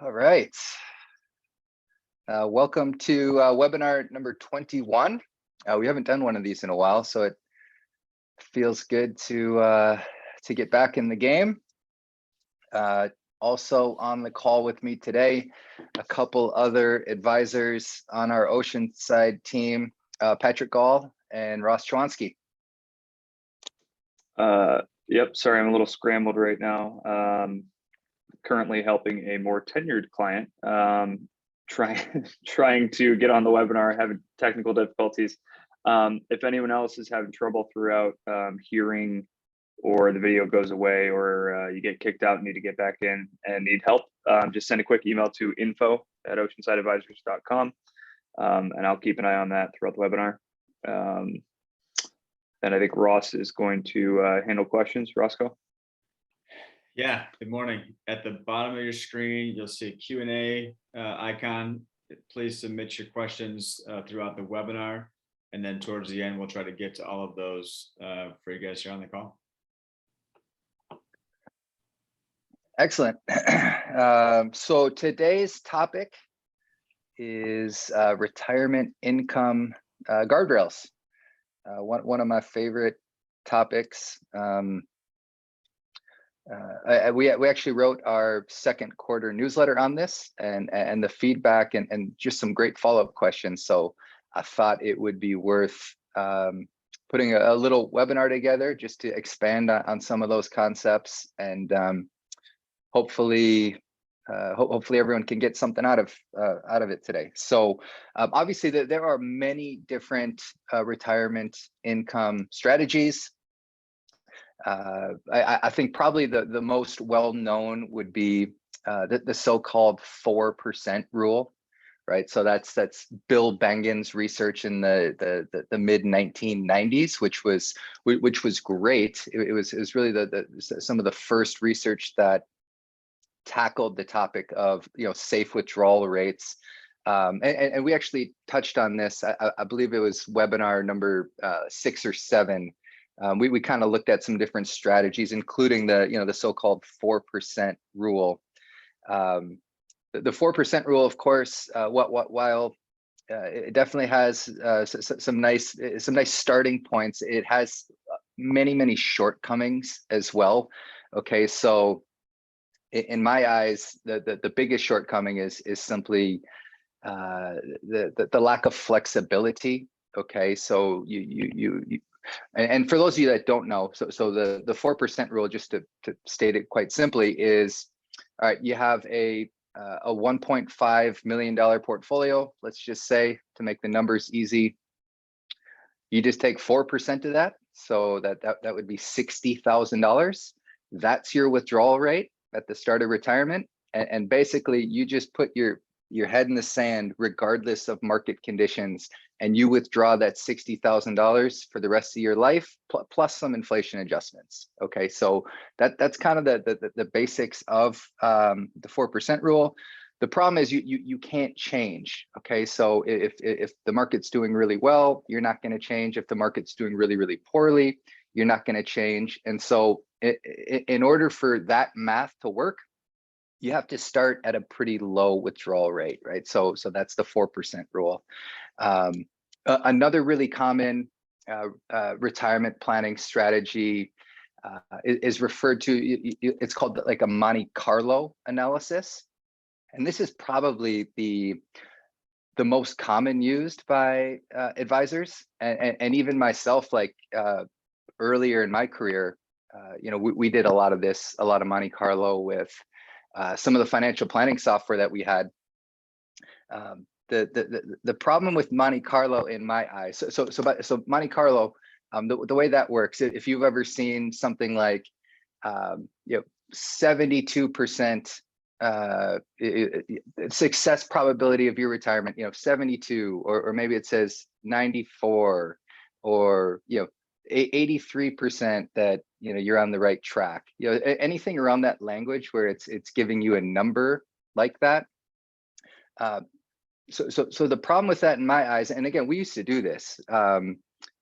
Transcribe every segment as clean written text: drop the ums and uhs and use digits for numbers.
All right. Welcome to webinar number 21. We haven't done one of these in a while, so it feels good to get back in the game. Also on the call with me today, a couple other advisors on our Oceanside team, Patrick Gall and Ross Chwanski. Yep, sorry, I'm a little scrambled right now. Currently helping a more tenured client, trying to get on the webinar, having technical difficulties. If anyone else is having trouble throughout hearing, or the video goes away, or you get kicked out and need to get back in and need help, just send a quick email to info@oceansideadvisors.com, and I'll keep an eye on that throughout the webinar. And I think Ross is going to handle questions. Roscoe? Yeah, good morning. At the bottom of your screen, you'll see a Q&A icon. Please submit your questions throughout the webinar. And then towards the end, we'll try to get to all of those for you guys here on the call. Excellent. So today's topic is retirement income guardrails. One of my favorite topics. We actually wrote our second quarter newsletter on this, and the feedback and just some great follow-up questions. So I thought it would be worth putting a little webinar together just to expand on some of those concepts, and hopefully everyone can get something out of it today. So obviously there are many different retirement income strategies. I think probably the most well-known would be the so-called 4% rule, right? So that's Bill Bengen's research in the mid 1990s, which was great. It was really some of the first research that tackled the topic of safe withdrawal rates. And we actually touched on this. I believe it was webinar number 6 or 7. We kind of looked at some different strategies, including the so-called 4% rule. The 4% rule, of course, while it definitely has some nice starting points, it has many shortcomings as well. Okay, so in my eyes, the biggest shortcoming is simply the lack of flexibility. Okay, so and for those of you that don't know, so the 4% rule, just to state it quite simply, is all right. You have a $1.5 million portfolio. Let's just say, to make the numbers easy, you just take 4% of that, so that would be $60,000. That's your withdrawal rate at the start of retirement, and basically you just put your head in the sand regardless of market conditions, and you withdraw that $60,000 for the rest of your life, plus some inflation adjustments. Okay, so that's kind of the basics of the 4% rule. The problem is you can't change. Okay, so if the market's doing really well, you're not going to change. If the market's doing really poorly, you're not going to change. And so in order for that math to work, you have to start at a pretty low withdrawal rate, right? So that's the 4% rule. Another really common retirement planning strategy is referred to, it's called like a Monte Carlo analysis. And this is probably the most common used by advisors, and even myself, like earlier in my career, we did a lot of this, a lot of Monte Carlo with some of the financial planning software that we had. The problem with Monte Carlo, in my eyes, so Monte Carlo, the way that works, if you've ever seen something like 72% success probability of your retirement, 72, or maybe it says 94, or 83% that you're on the right track. Anything around that language where it's giving you a number like that. So the problem with that, in my eyes, and again, we used to do this,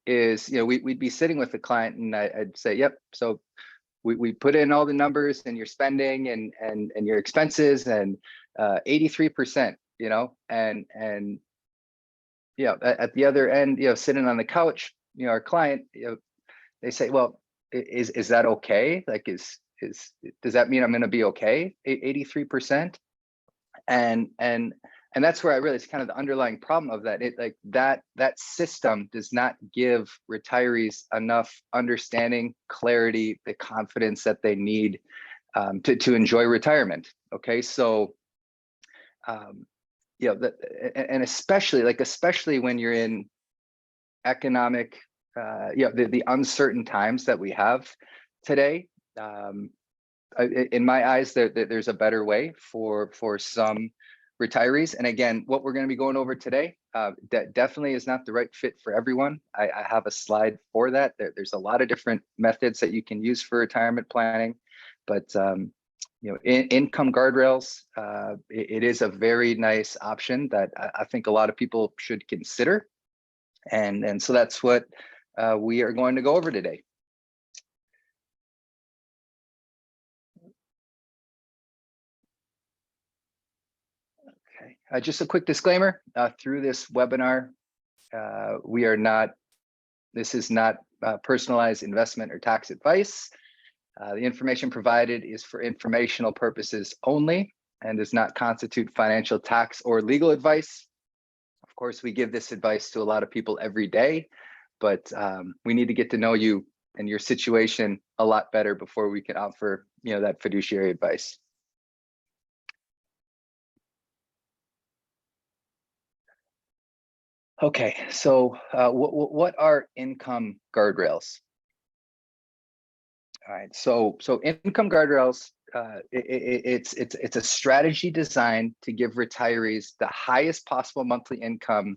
is we'd be sitting with the client, and I'd say, yep, so we put in all the numbers and your spending and your expenses, and 83%, you know, and yeah, at the other end, you know, sitting on the couch, you know, our client, you know, they say, well, is that okay? Like, does that mean I'm going to be okay? 83%. And that's where I realized kind of the underlying problem of that. It like that system does not give retirees enough understanding, clarity, the confidence that they need to enjoy retirement. Okay, so you know, and especially when you're in economic, you know, the uncertain times that we have today. In my eyes, there's a better way for some retirees. And again, what we're going to be going over today definitely is not the right fit for everyone. I have a slide for that. There's a lot of different methods that you can use for retirement planning, but you know, income guardrails, it is a very nice option that I think a lot of people should consider. And so that's what we are going to go over today. Okay, just a quick disclaimer, through this webinar, this is not personalized investment or tax advice. The information provided is for informational purposes only and does not constitute financial, tax, or legal advice. Of course, we give this advice to a lot of people every day, but we need to get to know you and your situation a lot better before we can offer, you know, that fiduciary advice. Okay, so what are income guardrails? All right, so income guardrails, it's a strategy designed to give retirees the highest possible monthly income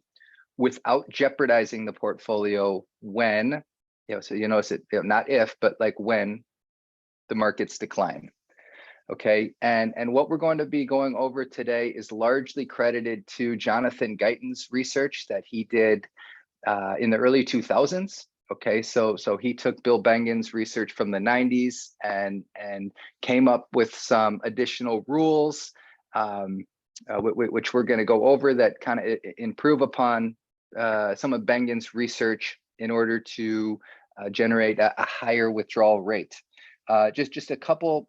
without jeopardizing the portfolio when, you know, so you notice it, you know, not if, but like when the markets decline. Okay, and what we're going to be going over today is largely credited to Jonathan Guyton's research that he did in the early 2000s. Okay, so he took Bill Bengen's research from the 90s and came up with some additional rules, which we're going to go over, that kind of improve upon some of Bengen's research in order to generate a higher withdrawal rate. Just a couple,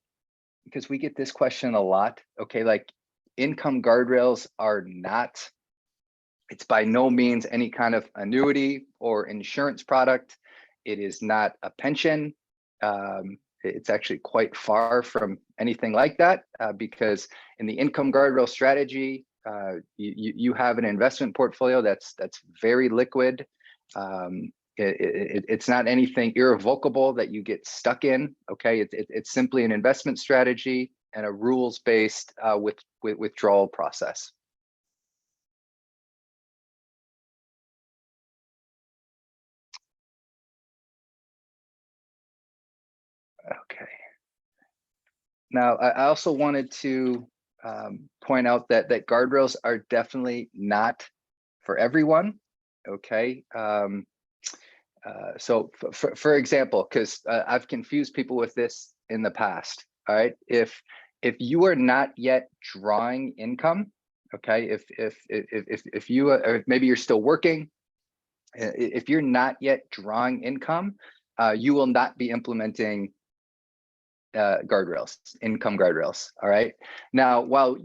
because we get this question a lot. Okay, like income guardrails are not, it's by no means any kind of annuity or insurance product. It is not a pension. It's actually quite far from anything like that, because in the income guardrail strategy, you have an investment portfolio that's very liquid. It's not anything irrevocable that you get stuck in. Okay, it's simply an investment strategy and a rules-based withdrawal process. Okay. Now, I also wanted to point out that guardrails are definitely not for everyone. Okay. So for example, because I've confused people with this in the past. All right. If you are not yet drawing income, okay, if you or maybe you're still working, if you're not yet drawing income, you will not be implementing guardrails, income guardrails. All right. Now, while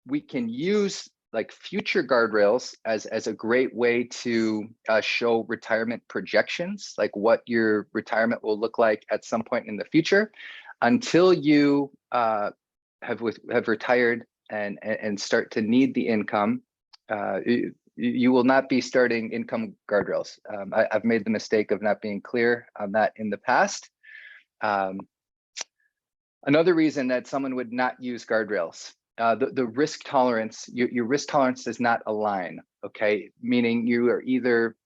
we can use like future guardrails as a great way to show retirement projections, like what your retirement will look like at some point in the future, until you have retired and start to need the income, you will not be starting income guardrails. I've made the mistake of not being clear on that in the past. Another reason that someone would not use guardrails, the risk tolerance, your risk tolerance does not align, okay? Meaning you are either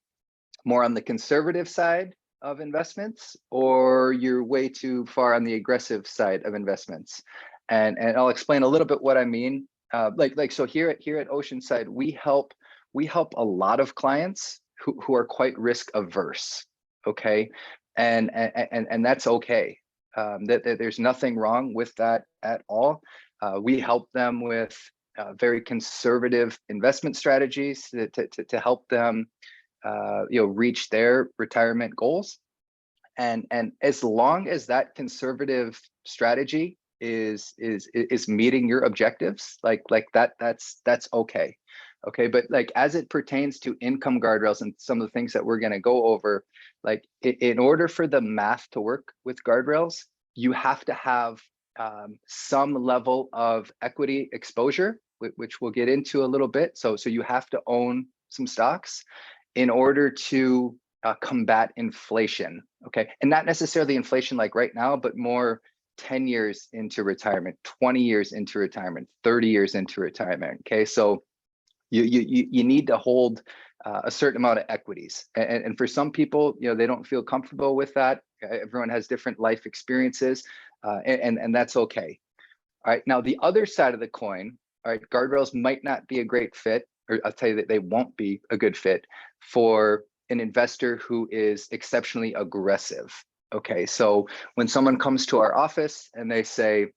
more on the conservative side of investments or you're way too far on the aggressive side of investments. And I'll explain a little bit what I mean. So here at Oceanside, we help a lot of clients who are quite risk averse, okay? And that's okay. That there's nothing wrong with that at all. We help them with very conservative investment strategies to help them reach their retirement goals. And as long as that conservative strategy is meeting your objectives, like that's okay. Okay, but like as it pertains to income guardrails and some of the things that we're going to go over, like in order for the math to work with guardrails, you have to have some level of equity exposure, which we'll get into a little bit. So you have to own some stocks in order to combat inflation. Okay, and not necessarily inflation like right now, but more 10 years into retirement, 20 years into retirement, 30 years into retirement. Okay, so you need to hold a certain amount of equities, and for some people, they don't feel comfortable with that. Everyone has different life experiences, and that's okay. All right, now the other side of the coin, all right, guardrails might not be a great fit, or I'll tell you that they won't be a good fit for an investor who is exceptionally aggressive. Okay, so when someone comes to our office and they say,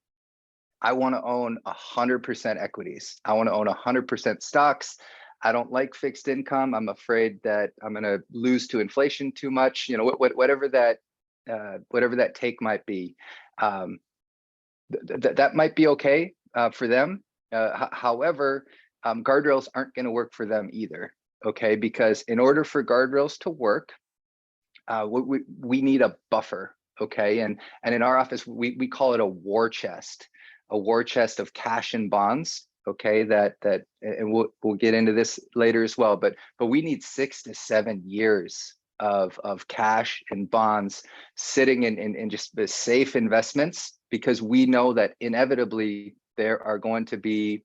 I want to own 100% equities. I want to own 100% stocks. I don't like fixed income. I'm afraid that I'm going to lose to inflation too much. Whatever that take might be, that might be okay for them. However, guardrails aren't going to work for them either. Okay, because in order for guardrails to work, we need a buffer. Okay, and in our office we call it a war chest. A war chest of cash and bonds. Okay, and we'll get into this later as well. But we need 6 to 7 years of cash and bonds sitting in just the safe investments, because we know that inevitably there are going to be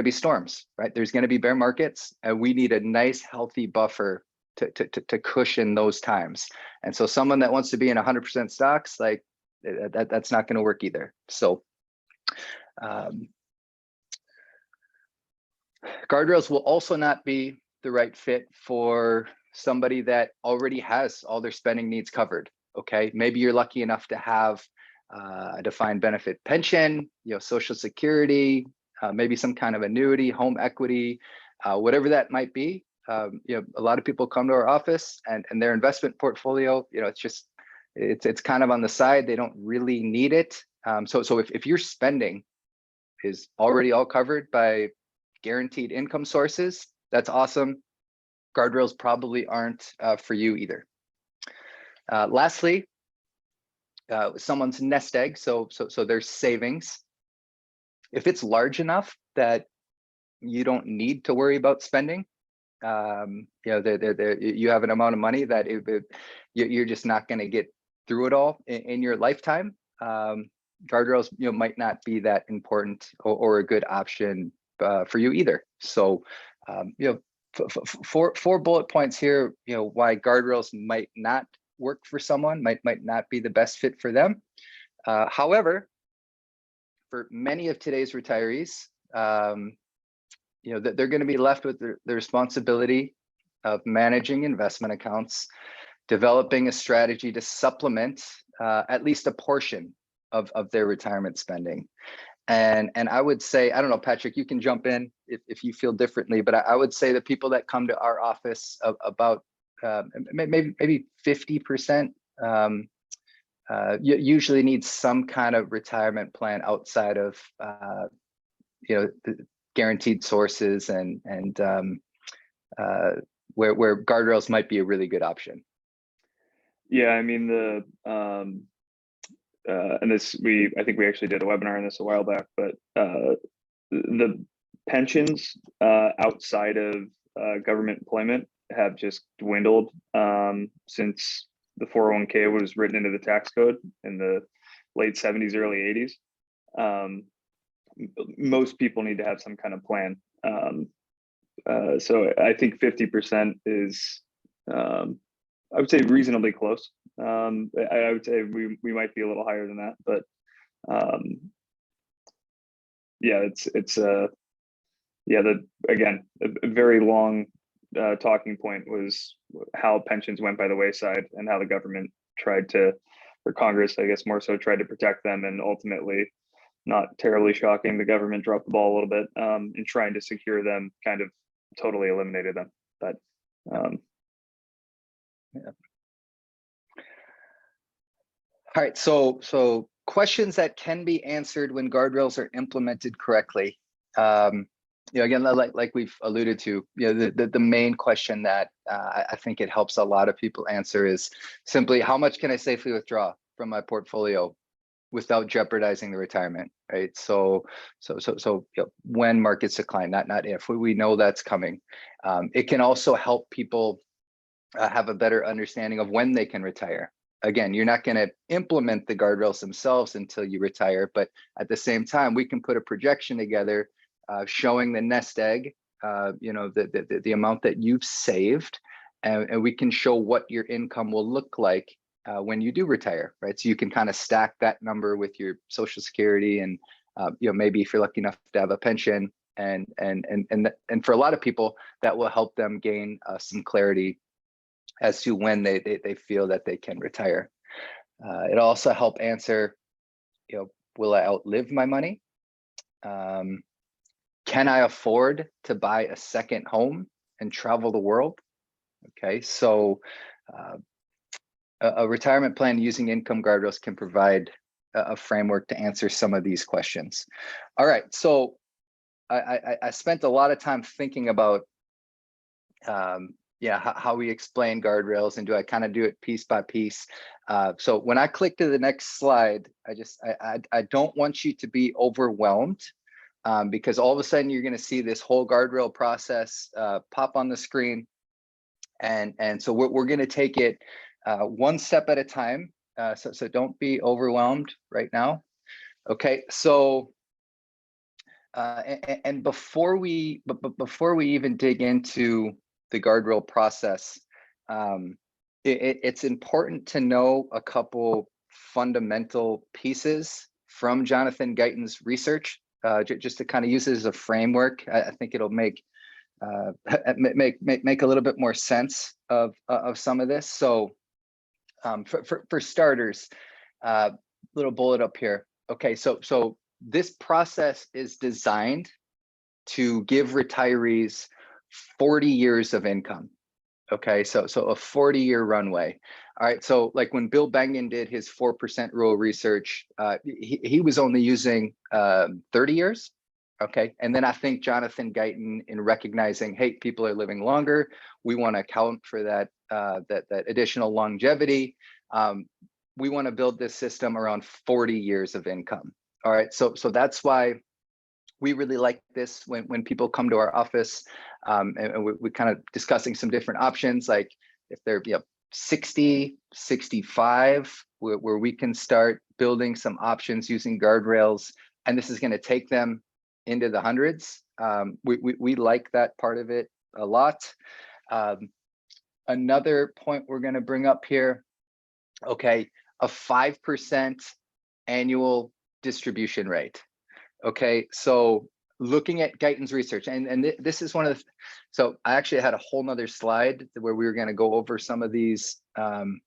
storms, right? There's going to be bear markets, and we need a nice healthy buffer to cushion those times. And so someone that wants to be in 100% stocks, like that's not going to work either. So guardrails will also not be the right fit for somebody that already has all their spending needs covered. Okay, maybe you're lucky enough to have a defined benefit pension, Social Security, maybe some kind of annuity, home equity, whatever that might be. A lot of people come to our office and their investment portfolio, it's kind of on the side. They don't really need it. So if your spending is already all covered by guaranteed income sources, that's awesome. Guardrails probably aren't for you either. Lastly, someone's nest egg, so their savings, if it's large enough that you don't need to worry about spending, you have an amount of money that you're just not going to get through it all in your lifetime. Guardrails might not be that important or a good option for you either. So four bullet points here, why guardrails might not work for someone, might not be the best fit for them. However, for many of today's retirees, they're going to be left with the responsibility of managing investment accounts, developing a strategy to supplement at least a portion of their retirement spending. And I would say, I don't know, Patrick, you can jump in if you feel differently, but I would say the people that come to our office, about maybe 50% usually need some kind of retirement plan outside of the guaranteed sources and where guardrails might be a really good option. Yeah, I mean and I think we actually did a webinar on this a while back, but the pensions outside of government employment have just dwindled since the 401k was written into the tax code in the late 70s, early 80s. Most people need to have some kind of plan. So I think 50% is, I would say, reasonably close. I would say we might be a little higher than that, but yeah, again, a very long talking point was how pensions went by the wayside and how the government tried to, or Congress, I guess more so, tried to protect them, and ultimately not terribly shocking. The government dropped the ball a little bit in trying to secure them, kind of totally eliminated them. But yeah. All right, so questions that can be answered when guardrails are implemented correctly. Again, like we've alluded to, the main question that I think it helps a lot of people answer is simply, how much can I safely withdraw from my portfolio without jeopardizing the retirement, right? So when markets decline, not if. We know that's coming. It can also help people have a better understanding of when they can retire. Again, you're not going to implement the guardrails themselves until you retire, but at the same time, we can put a projection together showing the nest egg, the amount that you've saved, and we can show what your income will look like when you do retire, right? So you can kind of stack that number with your Social Security, and maybe if you're lucky enough to have a pension, and for a lot of people, that will help them gain some clarity as to when they feel that they can retire. It also help answer, will I outlive my money? Can I afford to buy a second home and travel the world? Okay, so a retirement plan using income guardrails can provide a framework to answer some of these questions. All right, so I spent a lot of time thinking about how we explain guardrails, and do I kind of do it piece by piece? So when I click to the next slide, I don't want you to be overwhelmed, because all of a sudden you're going to see this whole guardrail process pop on the screen, and so we're going to take it one step at a time. So don't be overwhelmed right now. Okay, so and before we even dig into the guardrail process, it's important to know a couple fundamental pieces from Jonathan Guyton's research, just to kind of use it as a framework. I think it'll make a little bit more sense of some of this. So for starters, little bullet up here. Okay, so this process is designed to give retirees 40 years of income. Okay, so a 40-year runway. All right, so like when Bill Bengen did his 4% rule research, he was only using 30 years. Okay, and then I think Jonathan Guyton, in recognizing, hey, people are living longer, we want to account for that that additional longevity. We want to build this system around 40 years of income. All right, so that's why we really like this when people come to our office, and we're kind of discussing some different options, like if they're 60, 65, where we can start building some options using guardrails, and this is going to take them into the hundreds. We like that part of it a lot. Another point we're going to bring up here, okay, a 5% annual distribution rate. Okay, so looking at Guyton's research, and this is one of the, so I actually had a whole nother slide where we were going to go over some of these, some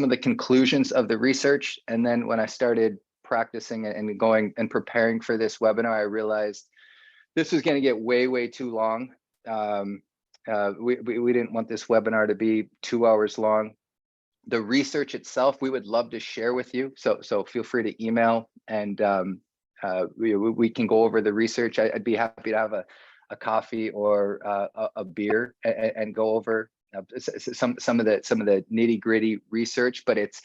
of the conclusions of the research. And then when I started practicing and going and preparing for this webinar, I realized this was going to get way too long. We didn't want this webinar to be 2 hours long. The research itself, we would love to share with you. So feel free to email, and we can go over the research. I'd be happy to have a coffee or a beer and go over some of the nitty gritty research. But it's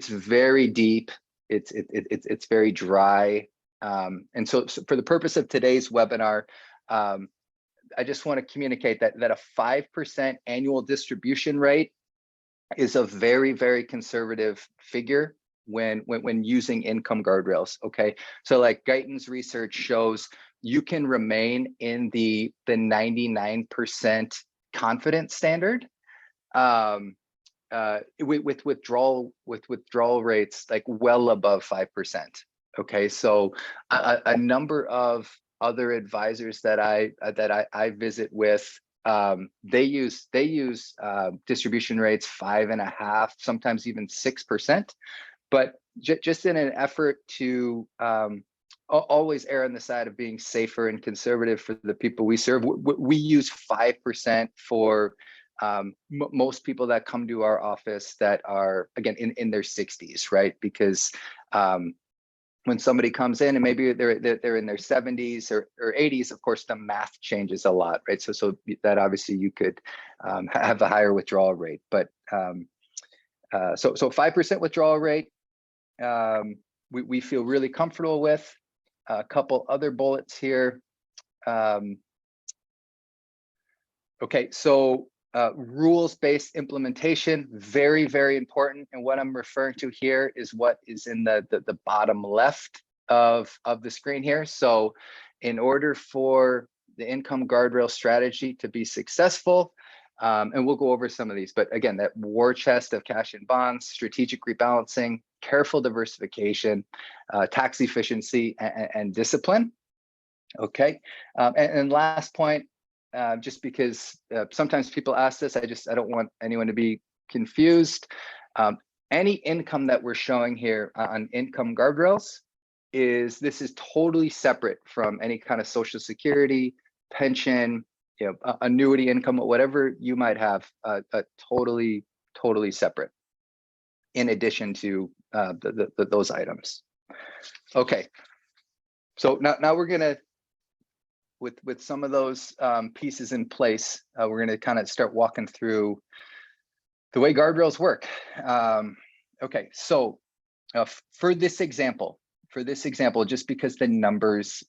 very deep. It's very dry. And so for the purpose of today's webinar, I just want to communicate that a 5% annual distribution rate is a very conservative figure when using income guardrails. Okay, so like Guyton's research shows, you can remain in the 99% confidence standard with withdrawal rates like well above 5%. Okay, so a number of other advisors that I visit with, they use distribution rates 5.5%, sometimes even 6%. But just in an effort to always err on the side of being safer and conservative for the people we serve. We use 5% for most people that come to our office that are, again, in their 60s, right? Because when somebody comes in and maybe they're in their 70s or 80s, of course, the math changes a lot, right? So that obviously you could have a higher withdrawal rate, but so 5% withdrawal rate, we feel really comfortable with. A couple other bullets here. Okay, so rules-based implementation, very, very important. And what I'm referring to here is what is in the bottom left of the screen here. So in order for the income guardrail strategy to be successful, and we'll go over some of these, but again, that war chest of cash and bonds, strategic rebalancing, careful diversification, tax efficiency, and discipline. Okay, and last point, just because sometimes people ask this, I don't want anyone to be confused. Any income that we're showing here on income guardrails this is totally separate from any kind of Social Security, pension, annuity income, or whatever you might have, totally separate in addition to those items. Okay, so now we're gonna, with some of those pieces in place, we're gonna kind of start walking through the way guardrails work. Okay, so for this example, just because the numbers,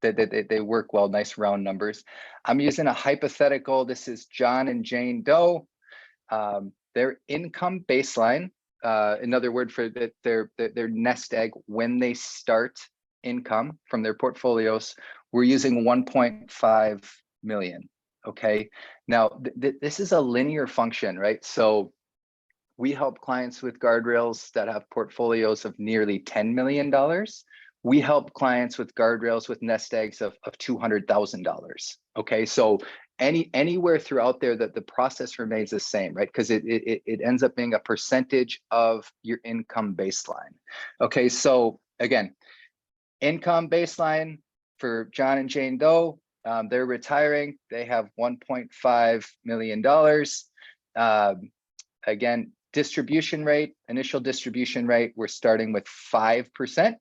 they work well, nice round numbers, I'm using a hypothetical. This is John and Jane Doe. Their income baseline, another word for that, their nest egg when they start income from their portfolios, we're using 1.5 million. Okay, now this is a linear function, right? So we help clients with guardrails that have portfolios of nearly $10 million. We help clients with guardrails with nest eggs of $200,000. Okay, so anywhere throughout there that the process remains the same, right? Because it ends up being a percentage of your income baseline. Okay, so again, income baseline for John and Jane Doe, they're retiring. They have $1.5 million. Again, distribution rate, initial distribution rate, we're starting with 5%.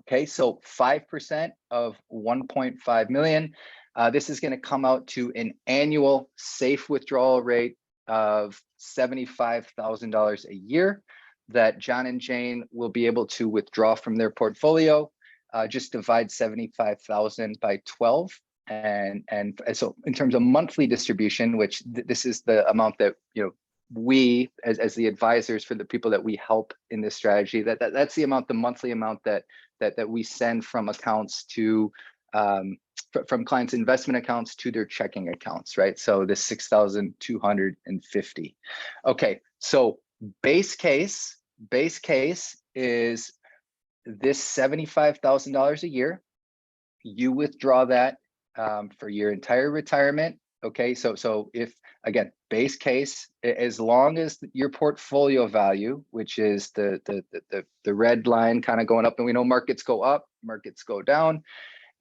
Okay, so 5% of 1.5 million. This is going to come out to an annual safe withdrawal rate of $75,000 a year that John and Jane will be able to withdraw from their portfolio. Just divide 75,000 by 12. And so in terms of monthly distribution, which this is the amount that, we as the advisors for the people that we help in this strategy, that's the amount, the monthly amount that we send from accounts to from clients' investment accounts to their checking accounts, right? So this 6,250. Okay, so base case is this $75,000 a year. You withdraw that for your entire retirement. Okay, so if, again, base case, as long as your portfolio value, which is the red line kind of going up, and we know markets go up, markets go down,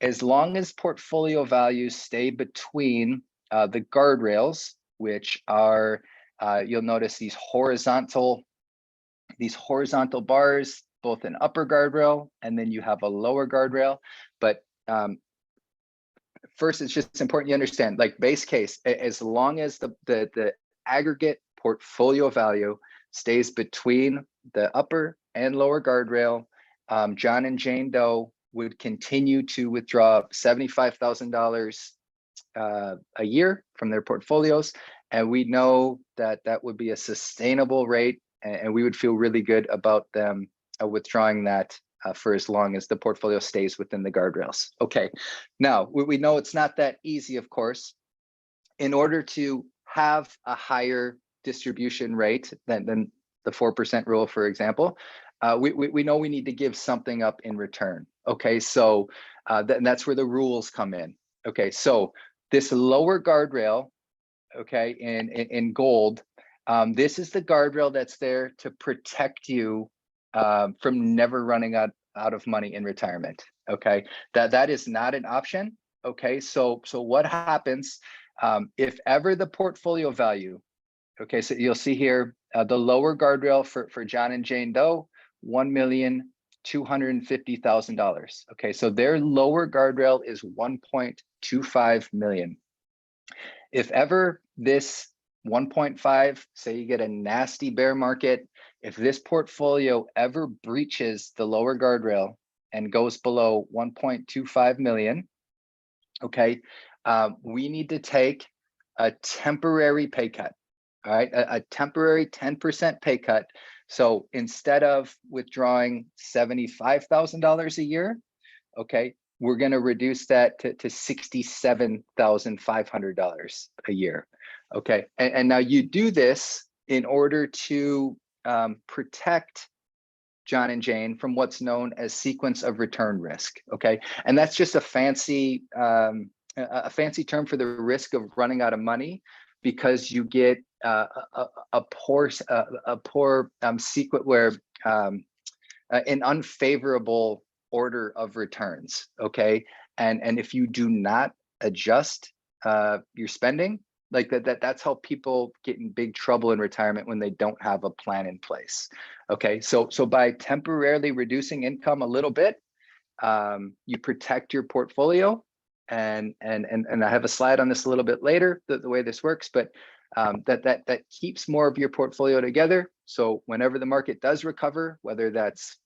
as long as portfolio values stay between the guardrails, which are, you'll notice these horizontal bars, both an upper guardrail, and then you have a lower guardrail. But first, it's just important you understand, like base case, as long as the aggregate portfolio value stays between the upper and lower guardrail, John and Jane Doe would continue to withdraw $75,000 a year from their portfolios. And we know that that would be a sustainable rate, and we would feel really good about them withdrawing that for as long as the portfolio stays within the guardrails. Okay, now we know it's not that easy, of course. In order to have a higher distribution rate than the 4% rule, for example, we know we need to give something up in return. Okay, so that's where the rules come in. Okay, so this lower guardrail, okay, in gold, this is the guardrail that's there to protect you from never running out out of money in retirement. Okay, that is not an option. Okay, so what happens if ever the portfolio value? Okay, so you'll see here the lower guardrail for John and Jane Doe, $1,250,000. Okay, so their lower guardrail is 1.25 million. If ever this 1.5, say you get a nasty bear market, if this portfolio ever breaches the lower guardrail and goes below 1.25 million, okay, we need to take a temporary pay cut. All right, a temporary 10% pay cut. So instead of withdrawing $75,000 a year, okay, we're going to reduce that to $67,500 a year. Okay, and now you do this in order to protect John and Jane from what's known as sequence of return risk. Okay, and that's just a fancy term for the risk of running out of money, because you get a poor sequence where an unfavorable order of returns. Okay, and if you do not adjust your spending, like that's how people get in big trouble in retirement, when they don't have a plan in place. Okay, so by temporarily reducing income a little bit, you protect your portfolio. And I have a slide on this a little bit later, the way this works, but that keeps more of your portfolio together. So whenever the market does recover, whether that's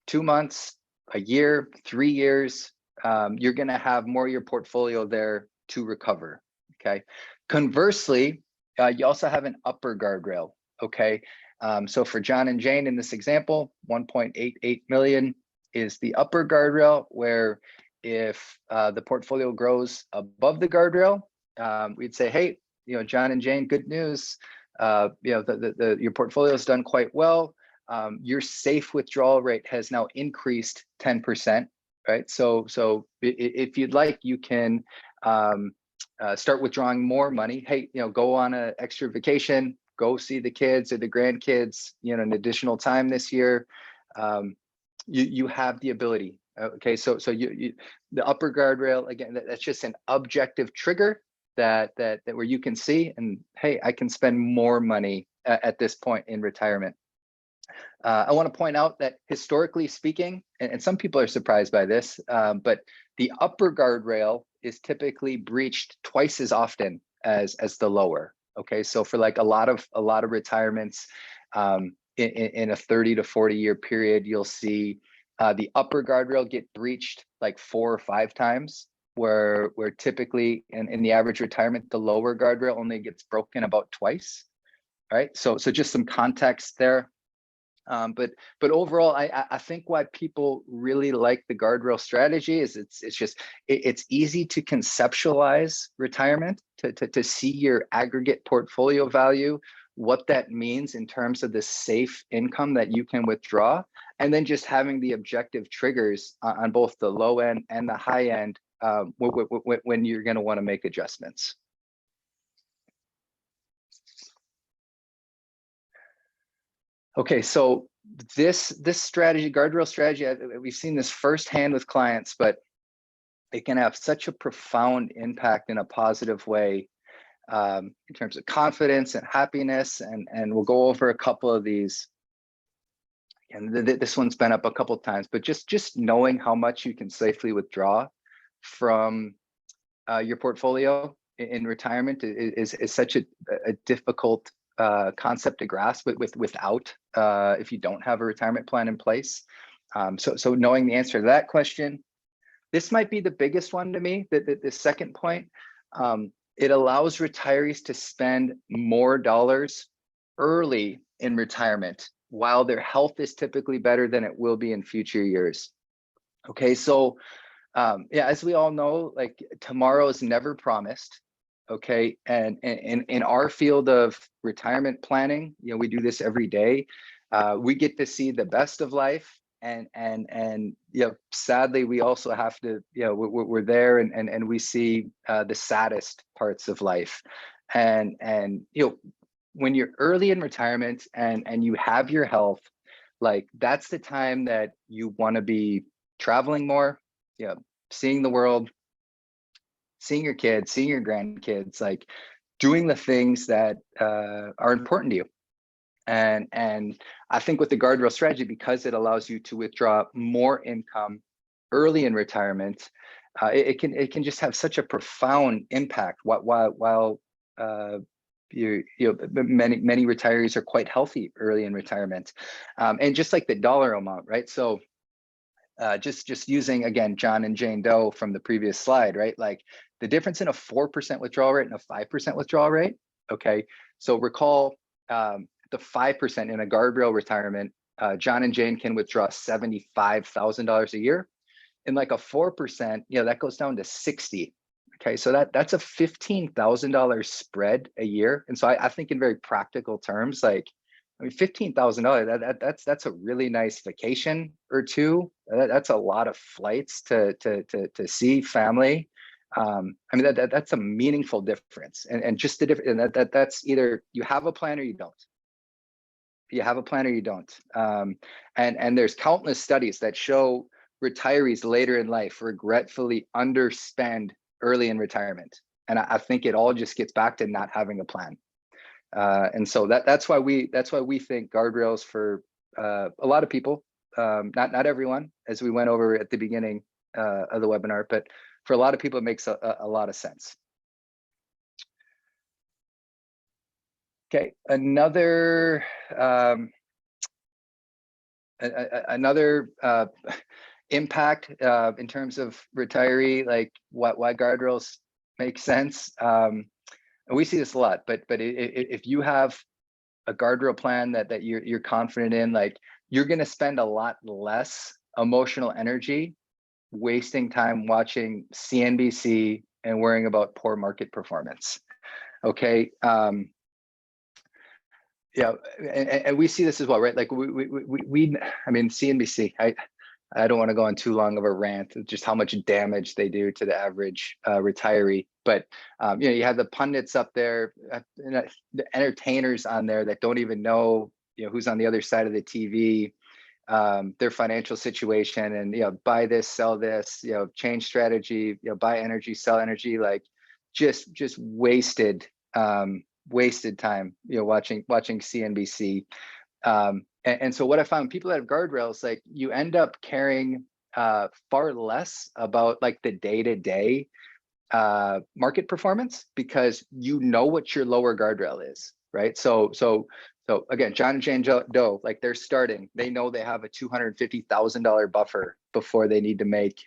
2 months, a year, 3 years, you're going to have more of your portfolio there to recover. Okay. Conversely, you also have an upper guardrail. Okay. So for John and Jane in this example, 1.88 million is the upper guardrail, where if the portfolio grows above the guardrail, we'd say, hey, John and Jane, good news. Your portfolio has done quite well. Your safe withdrawal rate has now increased 10%, right? So if you'd like, you can start withdrawing more money. Hey, go on an extra vacation, go see the kids or the grandkids, an additional time this year. You have the ability. Okay, so you the upper guardrail, again, that's just an objective trigger that where you can see, and hey, I can spend more money at this point in retirement. I want to point out that historically speaking, and some people are surprised by this, but the upper guardrail is typically breached twice as often as the lower. Okay, so for like a lot of retirements, in a 30 to 40 year period, you'll see the upper guardrail get breached like 4 or 5 times, where typically in the average retirement, the lower guardrail only gets broken about twice. Right, so just some context there. But overall, I think why people really like the guardrail strategy is it's easy to conceptualize retirement, to see your aggregate portfolio value, what that means in terms of the safe income that you can withdraw, and then just having the objective triggers on both the low end and the high end when you're going to want to make adjustments. Okay, so this strategy, guardrail strategy, we've seen this firsthand with clients, but it can have such a profound impact in a positive way in terms of confidence and happiness. And we'll go over a couple of these. And this one's been up a couple of times, but just knowing how much you can safely withdraw from your portfolio in retirement is such a difficult concept to grasp without if you don't have a retirement plan in place. So knowing the answer to that question, this might be the biggest one to me. The second point, it allows retirees to spend more dollars early in retirement while their health is typically better than it will be in future years. Okay, so yeah, as we all know, like tomorrow is never promised. Okay, and in our field of retirement planning, we do this every day. We get to see the best of life, and sadly, we also have to, we're there and we see the saddest parts of life. And when you're early in retirement and you have your health, like that's the time that you want to be traveling more, seeing the world, seeing your kids, seeing your grandkids, like doing the things that are important to you. And I think with the guardrail strategy, because it allows you to withdraw more income early in retirement, it can just have such a profound impact. While many retirees are quite healthy early in retirement, and just like the dollar amount, right? So just using again John and Jane Doe from the previous slide, right? Like the difference in a 4% withdrawal rate and a 5% withdrawal rate. Okay, so recall the 5% in a guardrail retirement, John and Jane can withdraw $75,000 a year. In like a 4%, that goes down to 60. Okay, so that's a $15,000 spread a year. And so I think in very practical terms, like, I mean, $15,000, that's a really nice vacation or two. That's a lot of flights to see family. I mean, that's a meaningful difference. And just the difference, and that's either you have a plan or you don't. You have a plan or you don't. And there's countless studies that show retirees later in life regretfully underspend early in retirement. And I think it all just gets back to not having a plan. And so that's why we think guardrails for a lot of people, not everyone, as we went over at the beginning of the webinar, but for a lot of people, it makes a lot of sense. Okay, another impact in terms of retiree, like why guardrails make sense. And we see this a lot, but if you have a guardrail plan that you're confident in, like you're going to spend a lot less emotional energy wasting time watching CNBC and worrying about poor market performance. Okay. Yeah, and we see this as well, right? Like I mean, CNBC, I don't want to go on too long of a rant of just how much damage they do to the average retiree. But you have the pundits up there, the entertainers on there that don't even know, who's on the other side of the TV, their financial situation, and buy this, sell this, change strategy, buy energy, sell energy, like just wasted time, watching CNBC. And so what I found, people that have guardrails, like you end up caring far less about like the day-to-day market performance, because you know what your lower guardrail is, right? So again, John and Jane Doe, like they're starting, they know they have a $250,000 buffer before they need to make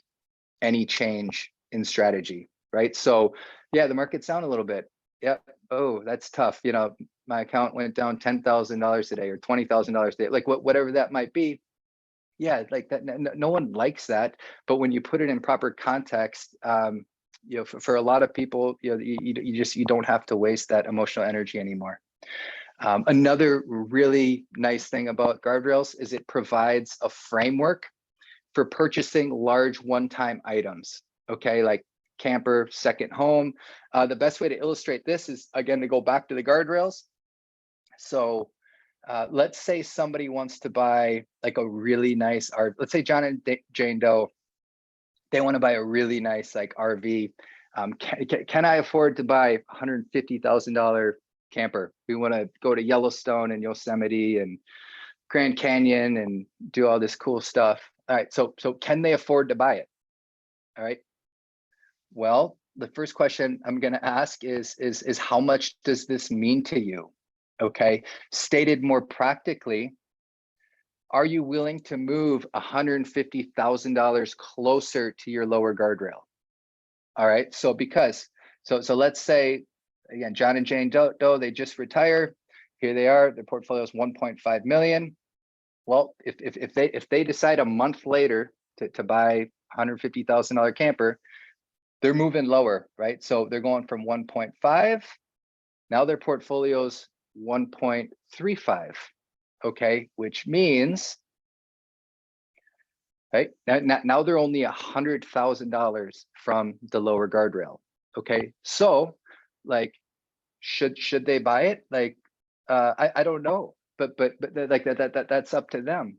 any change in strategy, right? So yeah, the market's down a little bit. Yeah. Oh, that's tough. My account went down $10,000 today or $20,000 a day, like whatever that might be. Yeah, like that. No one likes that. But when you put it in proper context, for a lot of people, you don't have to waste that emotional energy anymore. Another really nice thing about guardrails is it provides a framework for purchasing large one-time items. Okay, like camper, second home. The best way to illustrate this is, again, to go back to the guardrails. So let's say somebody wants to buy like a really nice RV. Let's say John and Jane Doe, they want to buy a really nice like RV. Can I afford to buy $150,000 camper? We want to go to Yellowstone and Yosemite and Grand Canyon and do all this cool stuff. All right, so can they afford to buy it? All right. Well, the first question I'm going to ask is how much does this mean to you? Okay. Stated more practically, are you willing to move $150,000 closer to your lower guardrail? All right. So so let's say, again, John and Jane Doe, they just retire. Here they are. Their portfolio is 1.5 million. Well, if they decide a month later to buy $150,000 camper, they're moving lower, right? So they're going from 1.5. Now their portfolio's 1.35. Okay, which means, right, now they're only $100,000 from the lower guardrail. Okay, so like, should they buy it? Like, I don't know. like that's up to them.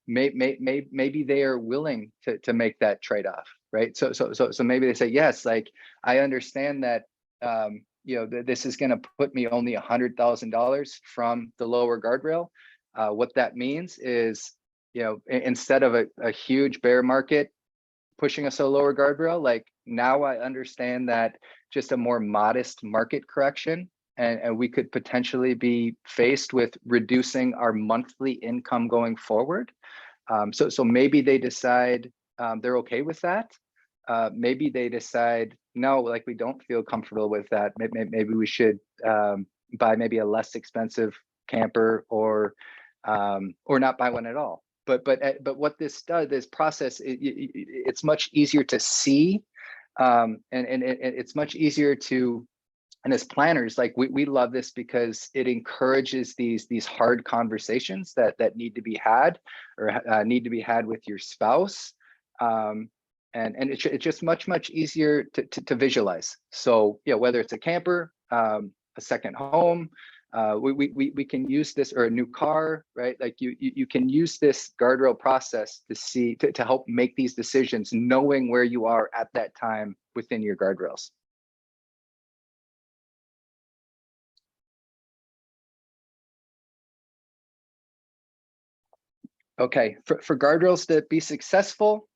Maybe they are willing to make that trade-off, right? So maybe they say, yes, like I understand that this is going to put me only $100,000 from the lower guardrail. What that means is, instead of a huge bear market pushing us a lower guardrail, like now I understand that just a more modest market correction, and we could potentially be faced with reducing our monthly income going forward. So maybe they decide they're okay with that. Maybe they decide, no, like we don't feel comfortable with that. Maybe we should buy maybe a less expensive camper, or not buy one at all. But what this does, this process, it's much easier to see, and it's much easier to. And as planners, like we love this because it encourages these hard conversations that need to be had, or need to be had with your spouse. And it's just much easier to visualize. So whether it's a camper, a second home, we can use this, or a new car, right? Like you can use this guardrail process to help make these decisions, knowing where you are at that time within your guardrails. Okay, for guardrails to be successful,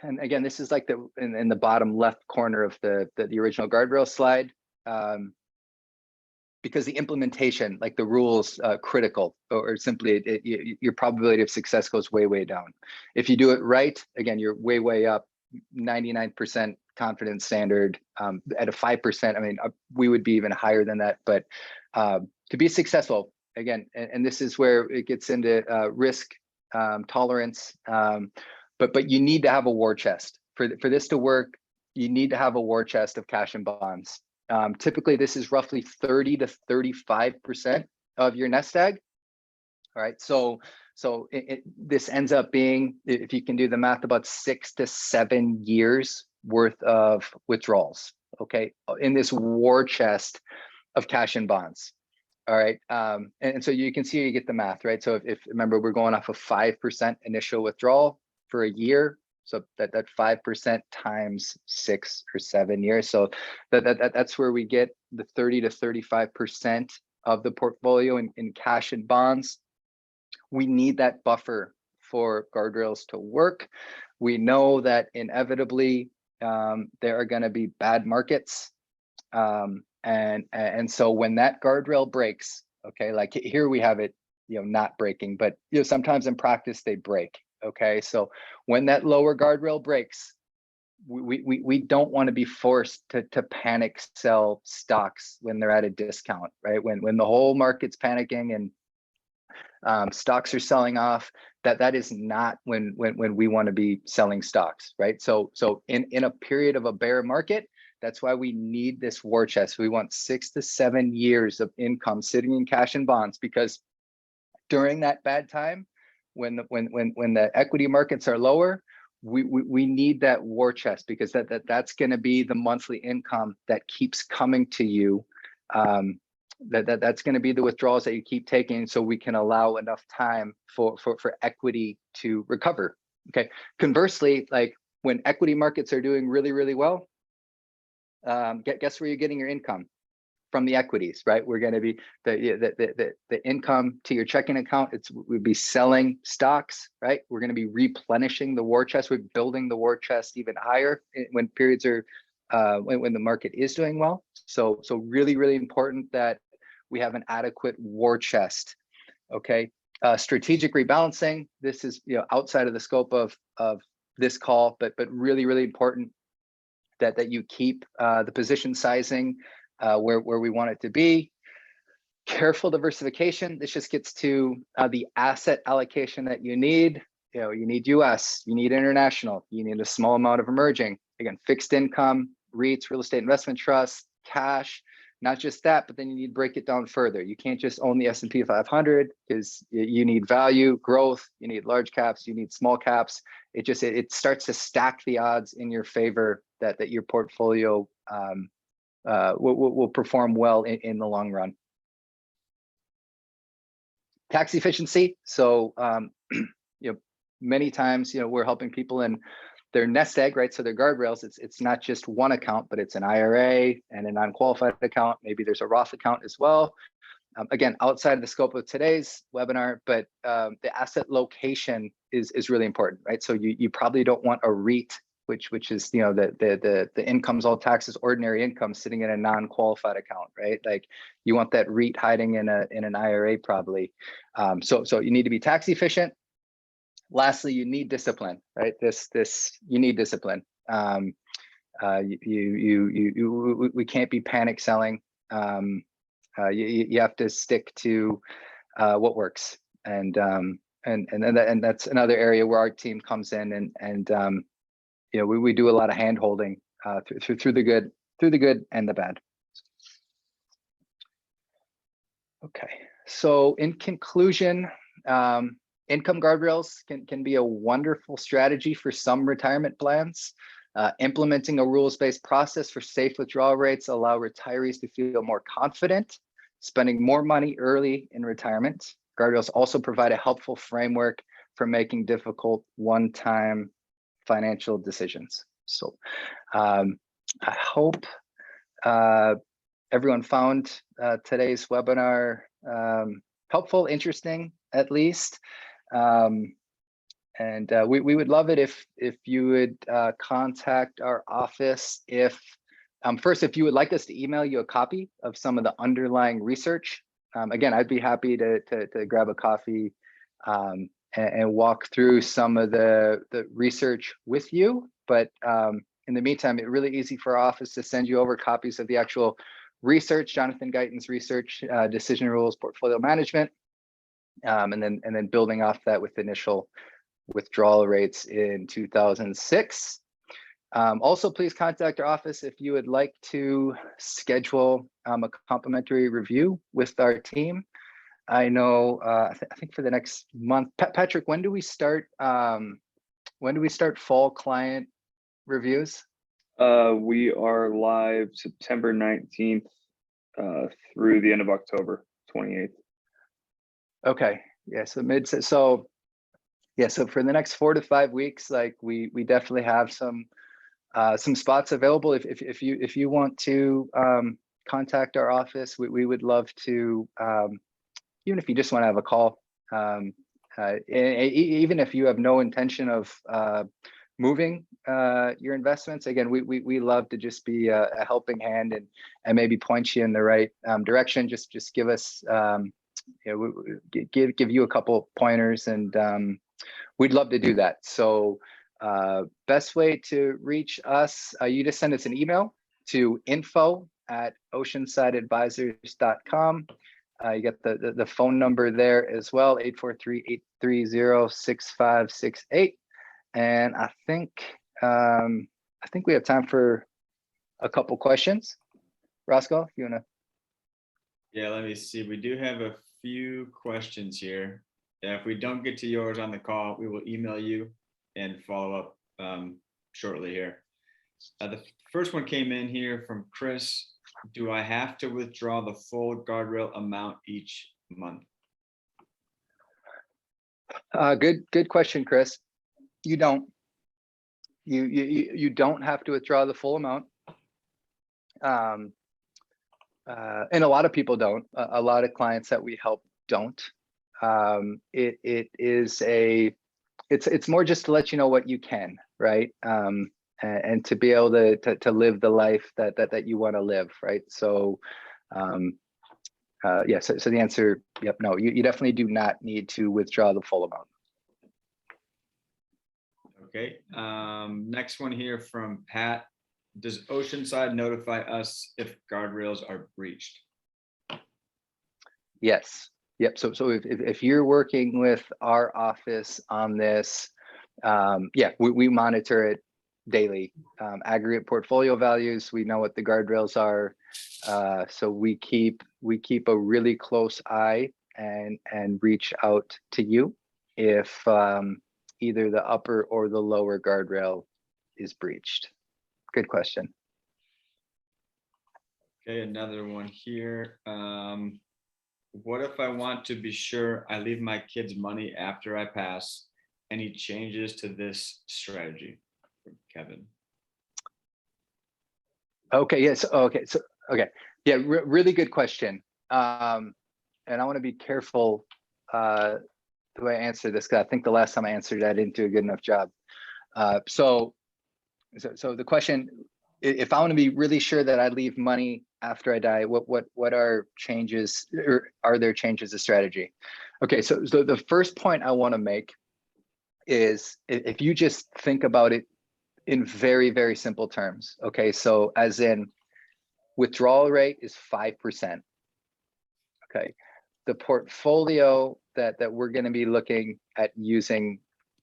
and again, this is like in the bottom left corner of the original guardrail slide, because the implementation, like the rules, critical, or simply your probability of success goes way down. If you do it right, again, you're way up. 99% confidence standard. At a 5%, I mean, we would be even higher than that. But to be successful, again, and this is where it gets into risk tolerance. But you need to have a war chest for this to work. You need to have a war chest of cash and bonds. Typically, this is roughly 30 to 35% of your nest egg. All right, so this ends up being, if you can do the math, about 6 to 7 years worth of withdrawals. Okay, in this war chest of cash and bonds. All right, and so you can see, you get the math, right? So if remember, we're going off of 5% initial withdrawal for a year. So that 5% times 6 or 7 years. So that's where we get the 30 to 35% of the portfolio in cash and bonds. We need that buffer for guardrails to work. We know that inevitably there are going to be bad markets, and so when that guardrail breaks, okay, like here we have it, not breaking, but sometimes in practice they break. Okay, so when that lower guardrail breaks, we don't want to be forced to panic sell stocks when they're at a discount, right? When the whole market's panicking and stocks are selling off, that is not when we want to be selling stocks, right? So in a period of a bear market, that's why we need this war chest. We want 6 to 7 years of income sitting in cash and bonds, because during that bad time, when the equity markets are lower, we need that war chest, because that's going to be the monthly income that keeps coming to you. That's going to be the withdrawals that you keep taking, so we can allow enough time for equity to recover. Okay. Conversely, like when equity markets are doing really well, guess where you're getting your income? From the equities, right? We're going to be the income to your checking account. We'd be selling stocks, right? We're going to be replenishing the war chest. We're building the war chest even higher when periods are when the market is doing well. So really important that we have an adequate war chest. Okay. Strategic rebalancing. This is outside of the scope of this call, but really important that you keep the position sizing where we want it to be. Careful diversification. This just gets to the asset allocation that you need. You need US, you need international, you need a small amount of emerging. Again, fixed income, REITs, real estate investment trusts, cash. Not just that, but then you need to break it down further. You can't just own the S&P 500, because you need value, growth, you need large caps, you need small caps. It starts to stack the odds in your favor that your portfolio will perform well in the long run. Tax efficiency. So, many times, we're helping people in their nest egg, right? So their guardrails, it's not just one account, but it's an IRA and a non-qualified account. Maybe there's a Roth account as well. Again, outside of the scope of today's webinar, but the asset location is really important, right? So you probably don't want a REIT, which is the income's all taxes, ordinary income sitting in a non-qualified account, right? Like you want that REIT hiding in an IRA probably. So you need to be tax efficient. Lastly, you need discipline, right? You need discipline. We can't be panic selling. You have to stick to what works, and that's another area where our team comes in, and we do a lot of hand holding through the good and the bad. Okay, so in conclusion, income guardrails can be a wonderful strategy for some retirement plans. Implementing a rules-based process for safe withdrawal rates allow retirees to feel more confident, spending more money early in retirement. Guardrails also provide a helpful framework for making difficult one-time financial decisions. So I hope everyone found today's webinar helpful, interesting, at least. And we would love it if you would contact our office if you would like us to email you a copy of some of the underlying research. Again, I'd be happy to grab a coffee and walk through some of the research with you. But in the meantime, it's really easy for our office to send you over copies of the actual research, Jonathan Guyton's research, decision rules, portfolio management, and then building off that with initial withdrawal rates in 2006. Also, please contact our office if you would like to schedule a complimentary review with our team. I know, I think for the next month, Patrick, when do we start fall client reviews? We are live September 19th through the end of October 28th. Okay, yeah, so so for the next 4 to 5 weeks, like we definitely have some spots available. If you want to contact our office, we would love to, even if you just want to have a call, even if you have no intention of moving your investments. Again, we love to just be a helping hand and maybe point you in the right direction. Just give us give you a couple pointers, and we'd love to do that. So best way to reach us, you just send us an email to info@oceansideadvisors.com. You get the phone number there as well, 843-830-6568. And I think we have time for a couple questions. Roscoe, if you wanna. Yeah, let me see. We do have a few questions here. If we don't get to yours on the call, we will email you and follow up shortly here. The first one came in here from Chris. Do I have to withdraw the full guardrail amount each month? Good question, Chris. You don't. You don't have to withdraw the full amount. And a lot of people don't. A lot of clients that we help don't. It's more just to let you know what you can, right? And to be able to live the life that you want to live, right? So yeah, so the answer, yep, no, you definitely do not need to withdraw the full amount. Okay, next one here from Pat. Does Oceanside notify us if guardrails are breached? Yes. Yep. So if you're working with our office on this, yeah, we monitor it daily. Aggregate portfolio values, we know what the guardrails are. So we keep a really close eye and reach out to you if either the upper or the lower guardrail is breached. Good question. Okay, another one here. What if I want to be sure I leave my kids money after I pass? Any changes to this strategy? From Kevin. Okay, yes, okay, so, okay. Yeah, really good question. And I want to be careful the way I answer this, because I think the last time I answered it, I didn't do a good enough job. So the question, if I want to be really sure that I leave money after I die, what are changes, or are there changes to strategy? Okay, so the first point I want to make is, if you just think about it in very, very simple terms. Okay, so as in, withdrawal rate is 5%. Okay, the portfolio that we're going to be looking at using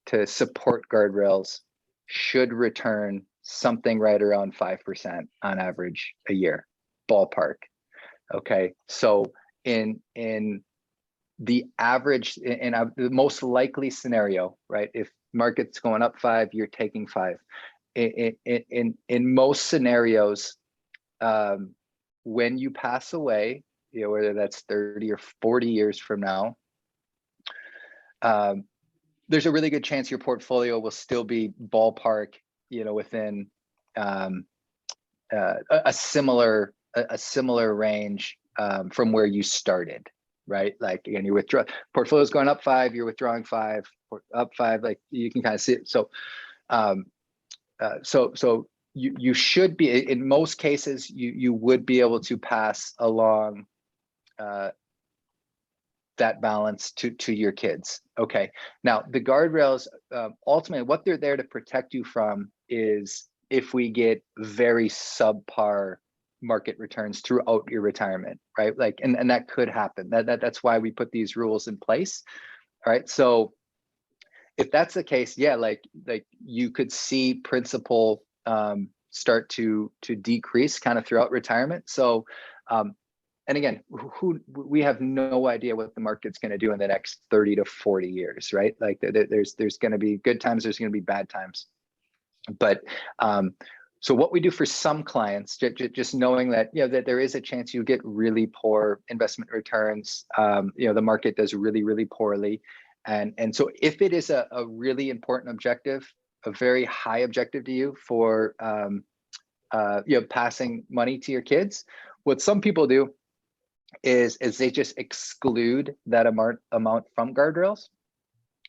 to support guardrails should return something right around 5% on average a year, ballpark. Okay, so in the average, in the most likely scenario, right? If market's going up 5, you're taking 5. In most scenarios, when you pass away, you know, whether that's 30 or 40 years from now, there's a really good chance your portfolio will still be ballpark, you know, within a similar range from where you started, right? Like, again, you withdraw, portfolio's going up 5, you're withdrawing 5, or up 5, like you can kind of see it. So so you should be, in most cases, you would be able to pass along that balance to your kids. Okay, now the guardrails, ultimately what they're there to protect you from is if we get very subpar market returns throughout your retirement, right? Like, and that could happen. That's why we put these rules in place. All right, so if that's the case, yeah, like you could see principal start to decrease kind of throughout retirement. So and again, we have no idea what the market's going to do in the next 30 to 40 years, right? Like there's going to be good times, there's going to be bad times. But so what we do for some clients, just knowing that, you know, that there is a chance you get really poor investment returns, you know, the market does really, really poorly. And so if it is a really important objective, a very high objective to you for you know, passing money to your kids, what some people do is they just exclude that amount from guardrails.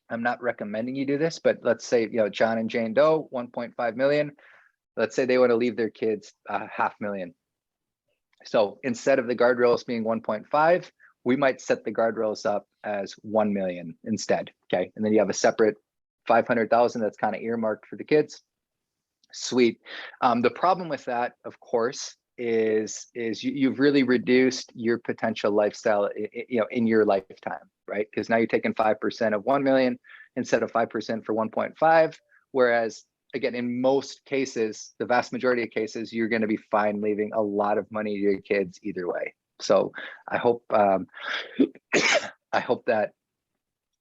I'm not recommending you do this, but let's say, you know, John and Jane Doe, 1.5 million. Let's say they want to leave their kids $500,000. So instead of the guardrails being 1.5, we might set the guardrails up as 1 million instead. Okay, and then you have a separate 500,000 that's kind of earmarked for the kids. Sweet. The problem with that, of course, is you've really reduced your potential lifestyle, you know, in your lifetime, right? Because now you're taking 5% of 1 million instead of 5% for 1.5. Whereas, again, in most cases, the vast majority of cases, you're going to be fine leaving a lot of money to your kids either way. So I hope I hope that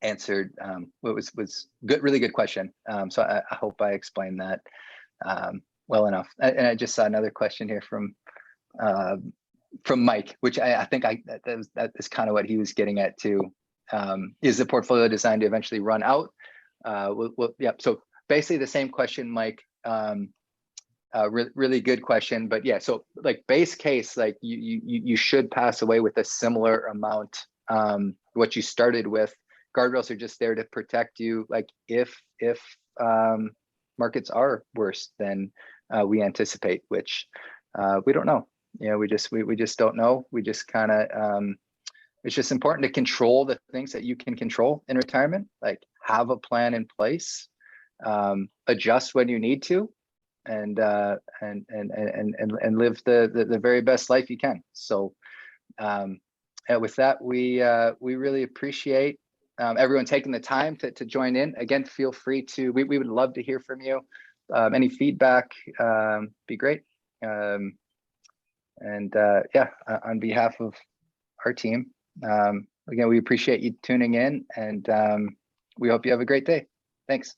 answered what was good, really good question. So I hope I explained that well enough. And I just saw another question here from Mike, which I think that is kind of what he was getting at too. Is the portfolio designed to eventually run out? Yeah. So basically the same question, Mike. Really good question, but yeah. So like base case, like you should pass away with a similar amount. What you started with. Guardrails are just there to protect you. Like if markets are worse than we anticipate, which we don't know. You know, we just don't know. We just kind of it's just important to control the things that you can control in retirement. Like have a plan in place, adjust when you need to, and live the very best life you can. So with that, we really appreciate everyone taking the time to join in. Again, feel free to, we would love to hear from you. Any feedback be great. Yeah, on behalf of our team, again, we appreciate you tuning in, and we hope you have a great day. Thanks.